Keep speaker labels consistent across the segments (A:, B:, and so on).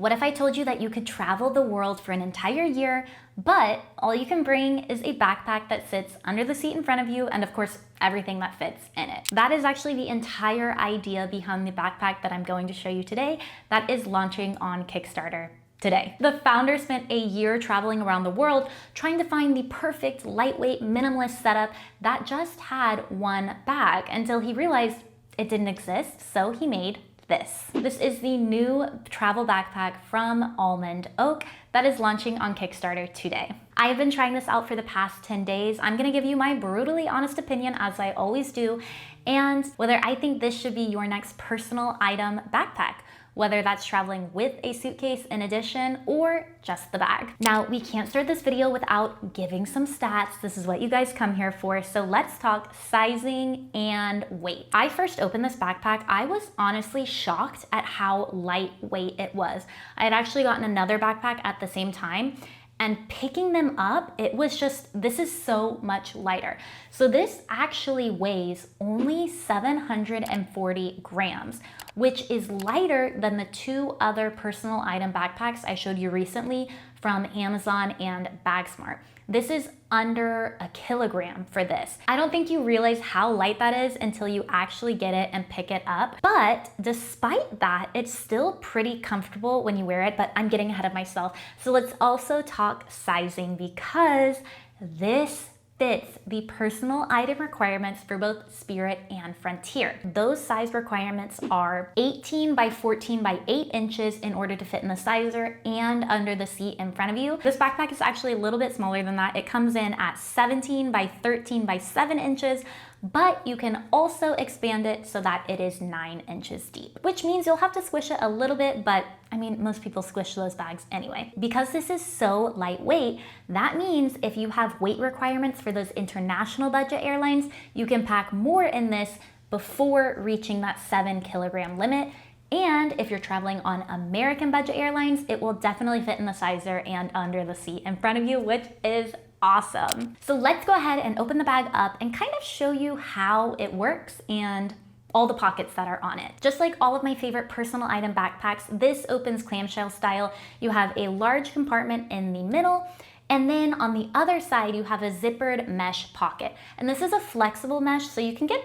A: What if I told you that you could travel the world for an entire year, but all you can bring is a backpack that sits under the seat in front of you and of course, everything that fits in it. That is actually the entire idea behind the backpack that I'm going to show you today that is launching on Kickstarter today. The founder spent a year traveling around the world trying to find the perfect lightweight minimalist setup that just had one bag until he realized it didn't exist, so he made this. This is the new travel backpack from Almond Oak that is launching on Kickstarter today. I've been trying this out for the past 10 days. I'm gonna give you my brutally honest opinion, as I always do, and whether I think this should be your next personal item backpack, whether that's traveling with a suitcase in addition or just the bag. Now, we can't start this video without giving some stats. This is what you guys come here for. So let's talk sizing and weight. I first opened this backpack, I was honestly shocked at how lightweight it was. I had actually gotten another backpack at the same time, and picking them up, it was just, this is so much lighter. So this actually weighs only 740 grams, which is lighter than the two other personal item backpacks I showed you recently from Amazon and BagSmart. This is under a kilogram for this. I don't think you realize how light that is until you actually get it and pick it up. But despite that, it's still pretty comfortable when you wear it, but I'm getting ahead of myself. So let's also talk sizing, because this fits the personal item requirements for both Spirit and Frontier. Those size requirements are 18 by 14 by 8 inches in order to fit in the sizer and under the seat in front of you. This backpack is actually a little bit smaller than that. It comes in at 17 by 13 by 7 inches, but you can also expand it so that it is 9 inches deep, which means you'll have to squish it a little bit, but I mean, most people squish those bags anyway. Because this is so lightweight, that means if you have weight requirements for those international budget airlines, you can pack more in this before reaching that 7 kilogram limit. And if you're traveling on American budget airlines, it will definitely fit in the sizer and under the seat in front of you, which is awesome. So let's go ahead and open the bag up and kind of show you how it works and all the pockets that are on it. Just like all of my favorite personal item backpacks, this opens clamshell style. You have a large compartment in the middle, and then on the other side, you have a zippered mesh pocket. And this is a flexible mesh, so you can get,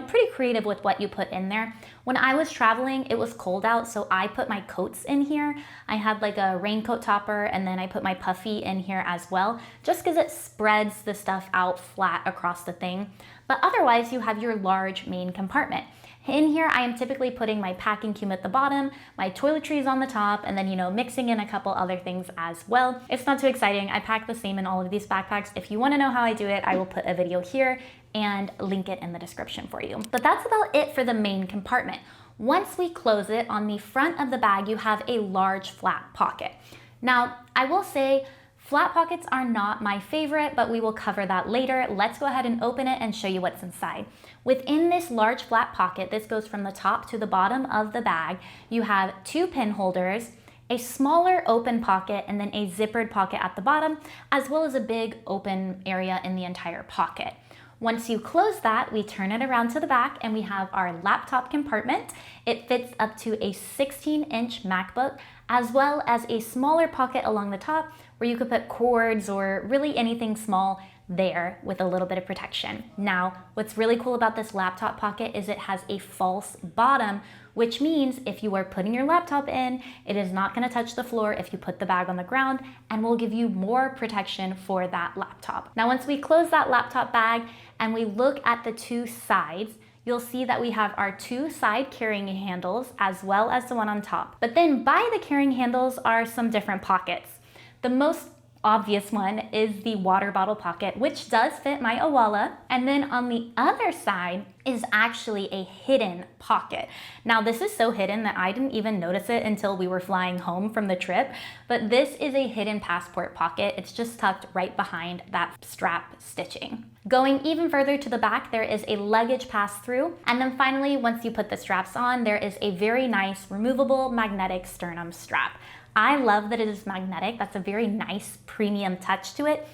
A: pretty creative with what you put in there. When I was traveling, it was cold out, so I put my coats in here. I had like a raincoat topper, and then I put my puffy in here as well, just because it spreads the stuff out flat across the thing. But otherwise, you have your large main compartment. In here, I am typically putting my packing cube at the bottom, my toiletries on the top, and then, mixing in a couple other things as well. It's not too exciting. I pack the same in all of these backpacks. If you want to know how I do it, I will put a video here and link it in the description for you. But that's about it for the main compartment. Once we close it, on the front of the bag, you have a large flat pocket. Now, I will say, flat pockets are not my favorite, but we will cover that later. Let's go ahead and open it and show you what's inside. Within this large flat pocket, this goes from the top to the bottom of the bag, you have 2 pin holders, a smaller open pocket, and then a zippered pocket at the bottom, as well as a big open area in the entire pocket. Once you close that, we turn it around to the back and we have our laptop compartment. It fits up to a 16-inch MacBook, as well as a smaller pocket along the top where you could put cords or really anything small there with a little bit of protection. Now, what's really cool about this laptop pocket is it has a false bottom, which means if you are putting your laptop in, it is not going to touch the floor if you put the bag on the ground, and will give you more protection for that laptop. Now, once we close that laptop bag and we look at the 2 sides, you'll see that we have our 2 side carrying handles as well as the one on top. But then by the carrying handles are some different pockets. The most obvious one is the water bottle pocket, which does fit my Awala. And then on the other side is actually a hidden pocket. Now, this is so hidden that I didn't even notice it until we were flying home from the trip, but this is a hidden passport pocket. It's just tucked right behind that strap stitching. Going even further to the back, there is a luggage pass-through. And then finally, once you put the straps on, there is a very nice removable magnetic sternum strap. I love that it is magnetic. That's a very nice premium touch to it,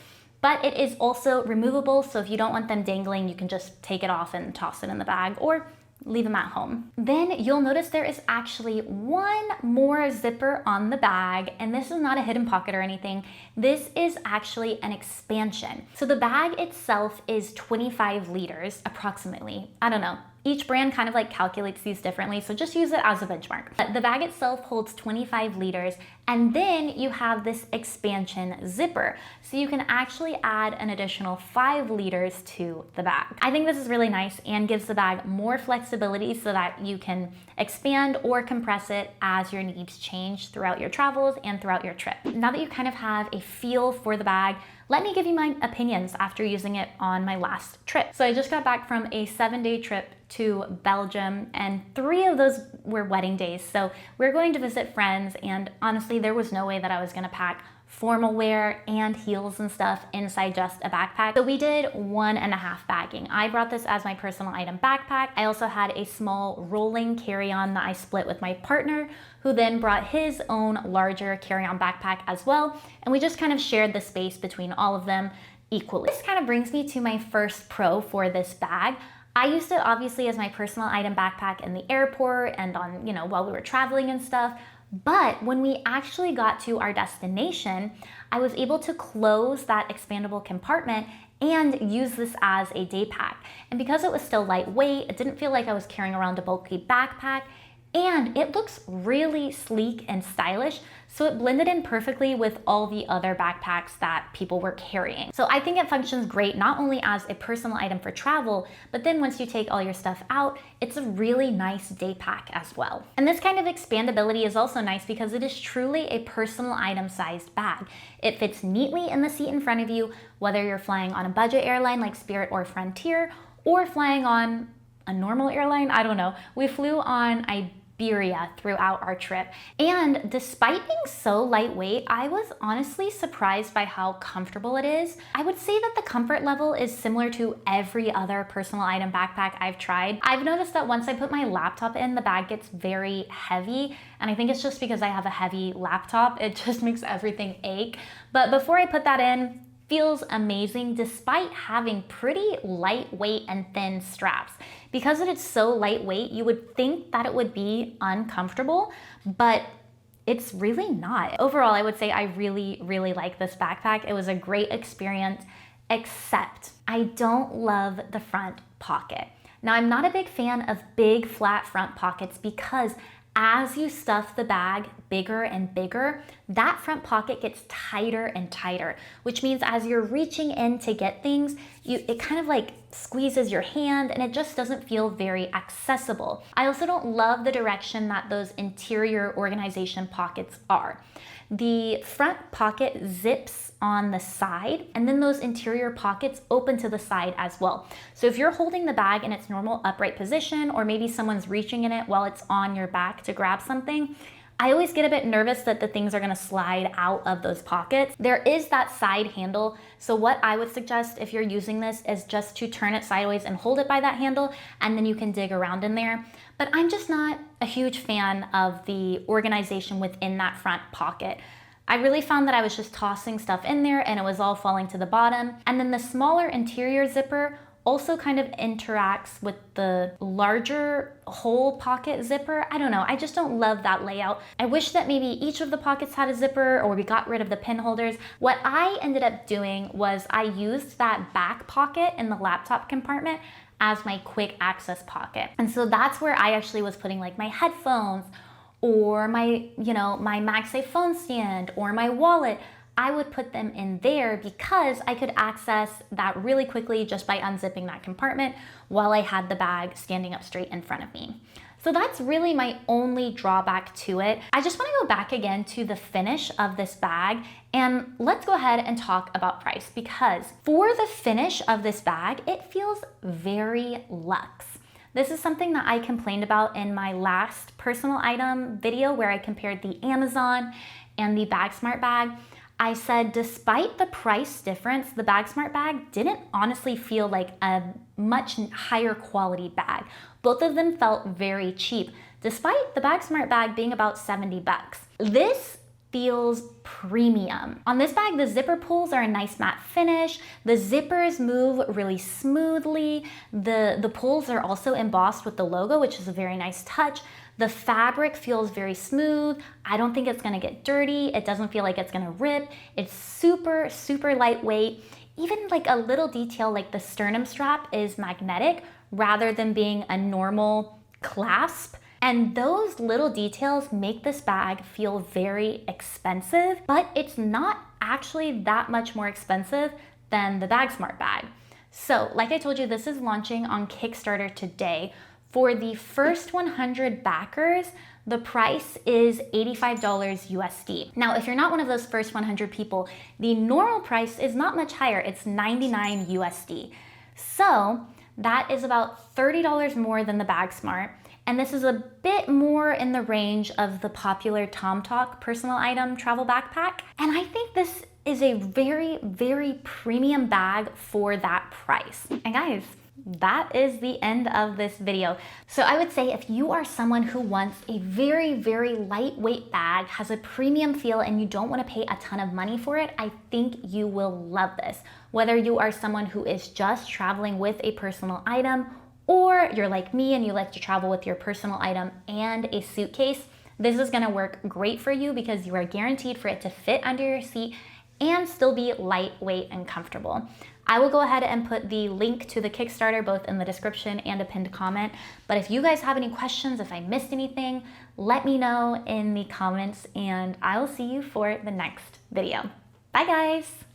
A: but it is also removable. So if you don't want them dangling, you can just take it off and toss it in the bag, or leave them at home. Then you'll notice there is actually one more zipper on the bag, and this is not a hidden pocket or anything. This is actually an expansion. So the bag itself is 25 liters approximately. I don't know. Each brand kind of like calculates these differently, so just use it as a benchmark. But the bag itself holds 25 liters, and then you have this expansion zipper. So you can actually add an additional 5 liters to the bag. I think this is really nice and gives the bag more flexibility so that you can expand or compress it as your needs change throughout your travels and throughout your trip. Now that you kind of have a feel for the bag, let me give you my opinions after using it on my last trip. So I just got back from a 7-day trip to Belgium, and 3 of those were wedding days. So we're going to visit friends, and honestly, there was no way that I was gonna pack formal wear and heels and stuff inside just a backpack. So we did 1.5 bagging. I brought this as my personal item backpack. I also had a small rolling carry-on that I split with my partner, who then brought his own larger carry-on backpack as well. And we just kind of shared the space between all of them equally. This kind of brings me to my first pro for this bag. I used it obviously as my personal item backpack in the airport and on, while we were traveling and stuff. But when we actually got to our destination, I was able to close that expandable compartment and use this as a day pack. And because it was still lightweight, it didn't feel like I was carrying around a bulky backpack, and it looks really sleek and stylish, so it blended in perfectly with all the other backpacks that people were carrying. So I think it functions great not only as a personal item for travel, but then once you take all your stuff out, it's a really nice day pack as well. And this kind of expandability is also nice because it is truly a personal item sized bag. It fits neatly in the seat in front of you, whether you're flying on a budget airline like Spirit or Frontier, or flying on a normal airline. I don't know. We flew on Iberia throughout our trip. And despite being so lightweight, I was honestly surprised by how comfortable it is. I would say that the comfort level is similar to every other personal item backpack I've tried. I've noticed that once I put my laptop in, the bag gets very heavy. And I think it's just because I have a heavy laptop. It just makes everything ache. But before I put that in, feels amazing despite having pretty lightweight and thin straps. Because it is so lightweight, you would think that it would be uncomfortable, but it's really not. Overall, I would say I really, really like this backpack. It was a great experience, except I don't love the front pocket. Now, I'm not a big fan of big flat front pockets because as you stuff the bag bigger and bigger, that front pocket gets tighter and tighter, which means as you're reaching in to get things, it kind of like squeezes your hand and it just doesn't feel very accessible. I also don't love the direction that those interior organization pockets are. The front pocket zips on the side, and then those interior pockets open to the side as well. So if you're holding the bag in its normal upright position, or maybe someone's reaching in it while it's on your back to grab something, I always get a bit nervous that the things are gonna slide out of those pockets. There is that side handle, so what I would suggest if you're using this is just to turn it sideways and hold it by that handle, and then you can dig around in there. But I'm just not a huge fan of the organization within that front pocket. I really found that I was just tossing stuff in there and it was all falling to the bottom. And then the smaller interior zipper also kind of interacts with the larger whole pocket zipper. I don't know, I just don't love that layout. I wish that maybe each of the pockets had a zipper, or we got rid of the pin holders. What I ended up doing was I used that back pocket in the laptop compartment as my quick access pocket. And so that's where I actually was putting like my headphones or my, my MagSafe phone stand or my wallet. I would put them in there because I could access that really quickly just by unzipping that compartment while I had the bag standing up straight in front of me. So that's really my only drawback to it. I just want to go back again to the finish of this bag, and let's go ahead and talk about price, because for the finish of this bag, it feels very luxe. This is something that I complained about in my last personal item video where I compared the Amazon and the BagSmart bag. I said despite the price difference, the BagSmart bag didn't honestly feel like a much higher quality bag. Both of them felt very cheap, despite the BagSmart bag being about 70 bucks. This feels premium. On this bag, the zipper pulls are a nice matte finish. The zippers move really smoothly. The pulls are also embossed with the logo, which is a very nice touch. The fabric feels very smooth. I don't think it's gonna get dirty. It doesn't feel like it's gonna rip. It's super, super lightweight. Even like a little detail like the sternum strap is magnetic rather than being a normal clasp. And those little details make this bag feel very expensive, but it's not actually that much more expensive than the BagSmart bag. So like I told you, this is launching on Kickstarter today. For the first 100 backers, the price is $85 USD. Now, if you're not one of those first 100 people, the normal price is not much higher. It's $99 USD. So that is about $30 more than the BagSmart. And this is a bit more in the range of the popular Tom Talk personal item travel backpack. And I think this is a very, very premium bag for that price. And guys, that is the end of this video. So I would say if you are someone who wants a very, very lightweight bag, has a premium feel, and you don't want to pay a ton of money for it, I think you will love this. Whether you are someone who is just traveling with a personal item, or you're like me and you like to travel with your personal item and a suitcase, this is gonna work great for you because you are guaranteed for it to fit under your seat and still be lightweight and comfortable. I will go ahead and put the link to the Kickstarter both in the description and a pinned comment. But if you guys have any questions, if I missed anything, let me know in the comments and I will see you for the next video. Bye guys.